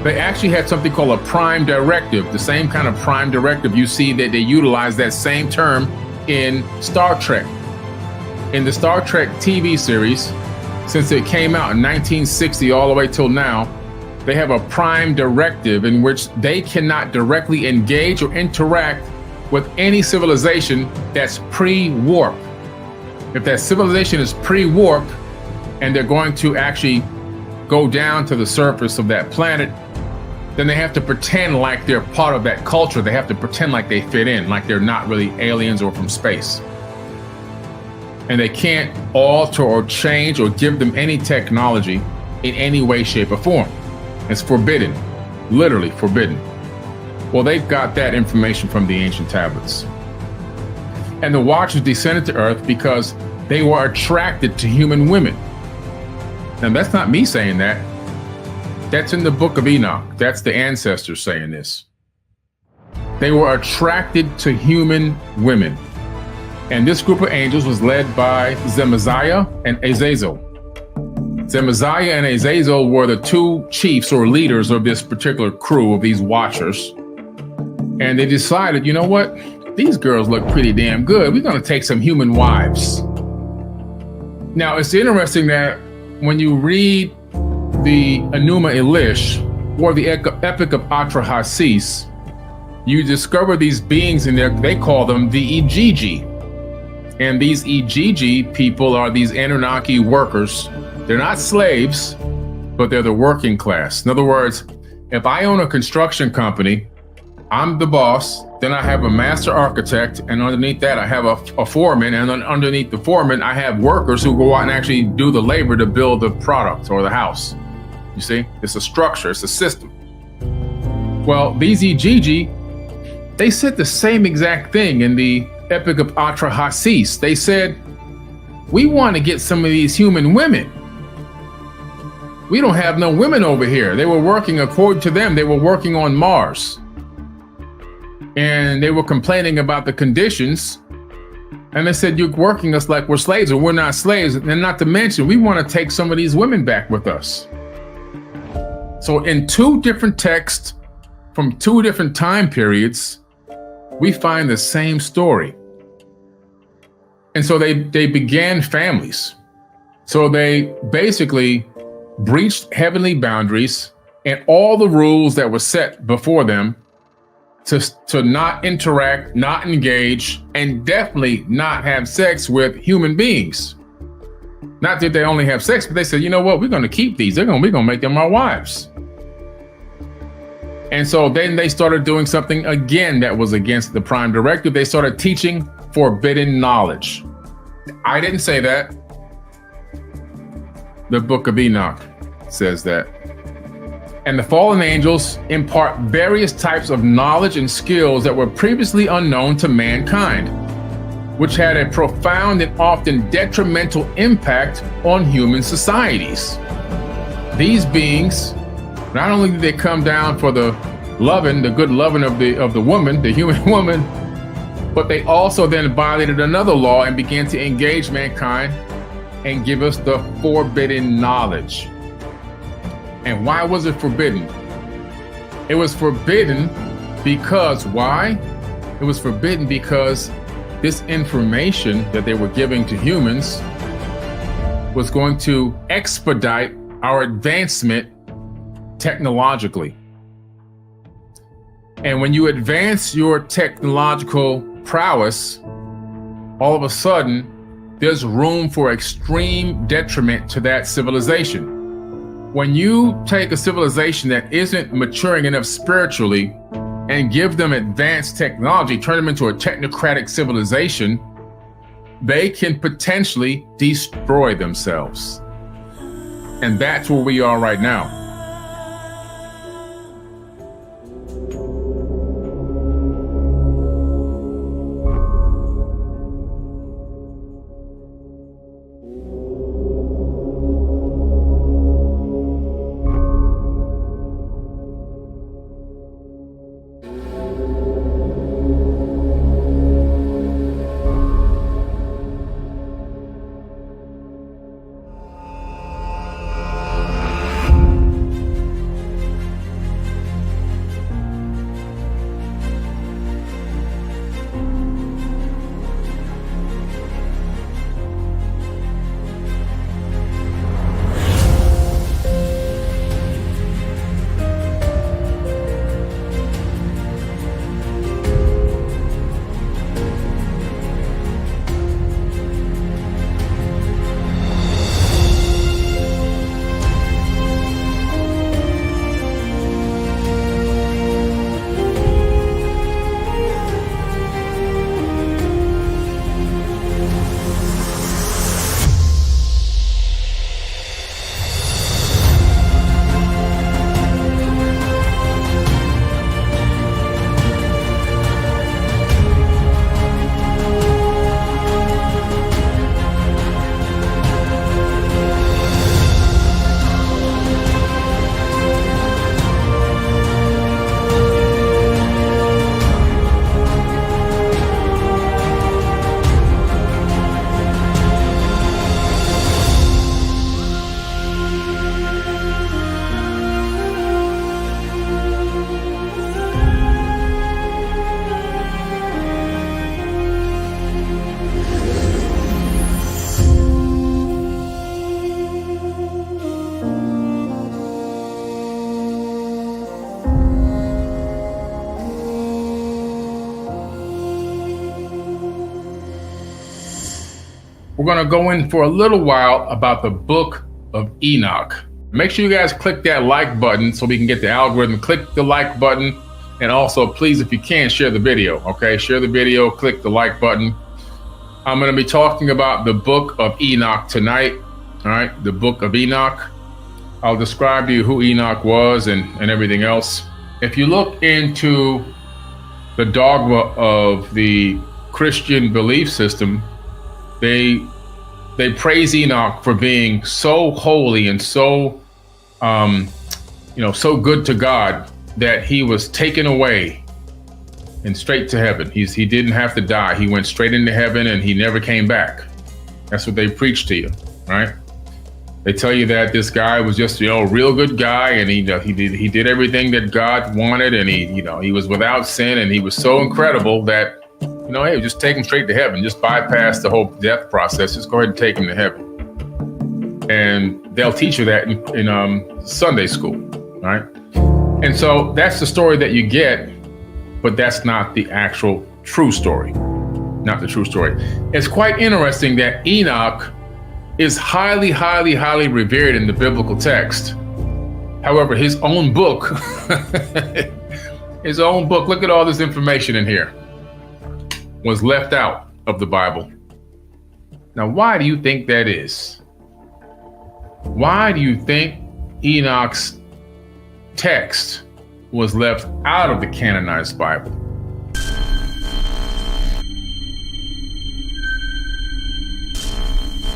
They actually had something called a prime directive, the same kind of prime directive you see that they utilize that same term in Star Trek. In the Star Trek TV series, since it came out in 1960 all the way till now, they have a prime directive in which they cannot directly engage or interact with any civilization that's pre-warp. If that civilization is pre-warp and they're going to actually go down to the surface of that planet, then they have to pretend like they're part of that culture. They have to pretend like they fit in, like they're not really aliens or from space. And they can't alter or change or give them any technology in any way, shape, or form. It's forbidden, literally forbidden. Well, they've got that information from the ancient tablets. And the Watchers descended to Earth because they were attracted to human women. Now, that's not me saying that. That's in the Book of Enoch. That's the ancestors saying this. They were attracted to human women. And this group of angels was led by Zemaziah and Azazel. Zemaziah and Azazel were the two chiefs or leaders of this particular crew of these Watchers. And they decided, you know what? These girls look pretty damn good. We're going to take some human wives. Now, it's interesting that when you read the Enigma-Elish or the Epic of Atrahasis, you discover these beings in there. They call them the Igigi. And these Igigi people are these Anunnaki workers. They're not slaves, but they're the working class. In other words, if I own a construction company, I'm the boss, then I have a master architect, and underneath that I have a foreman, and then underneath the foreman I have workers who go out and actually do the labor to build the product or the house. You see, it's a structure, it's a system. Well, these Igigi, they said the same exact thing in the Epic of Atrahasis. They said, we want to get some of these human women. We don't have no women over here. They were working, according to them, they were working on Mars. And they were complaining about the conditions. And they said, you're working us like we're slaves, or we're not slaves. And not to mention, we want to take some of these women back with us. So in two different texts from two different time periods, we find the same story. And so they began families. So they basically breached heavenly boundaries and all the rules that were set before them to not interact, not engage, and definitely not have sex with human beings. Not that they only have sex, but they said, you know what, we're going to keep these. We're going to make them our wives. And so then they started doing something again that was against the prime directive. They started teaching forbidden knowledge. I didn't say that. The Book of Enoch says that. And the fallen angels impart various types of knowledge and skills that were previously unknown to mankind, which had a profound and often detrimental impact on human societies. These beings, not only did they come down for the good loving of the woman, the human woman, but they also then violated another law and began to engage mankind and give us the forbidden knowledge. And why was it forbidden? It was forbidden because, why? It was forbidden because this information that they were giving to humans was going to expedite our advancement technologically. And when you advance your technological prowess, all of a sudden, there's room for extreme detriment to that civilization. When you take a civilization that isn't maturing enough spiritually and give them advanced technology, turn them into a technocratic civilization, they can potentially destroy themselves. And that's where we are right now. we're going to go in for a little while about the Book of Enoch. Make sure you guys click that like button so we can get the algorithm. Click the like button. And also, please, if you can, share the video. Okay, share the video, click the like button. I'm going to be talking about the Book of Enoch tonight. All right, the Book of Enoch. I'll describe to you who Enoch was and everything else. If you look into the dogma of the Christian belief system, they praise Enoch for being so holy and so so good to God that he was taken away and straight to heaven. He didn't have to die. He went straight into heaven and he never came back. That's what they preach to you, right? They tell you that this guy was just a real good guy, and he did everything that God wanted, and he was without sin, and he was so incredible that hey, just take him straight to heaven. Just bypass the whole death process. Just go ahead and take him to heaven. And they'll teach you that in Sunday school, right? And so that's the story that you get, but that's not the actual true story. Not the true story. It's quite interesting that Enoch is highly, highly, highly revered in the biblical text. However, his own book, look at all this information in here, was left out of the Bible. Now, why do you think that is? Why do you think Enoch's text was left out of the canonized Bible?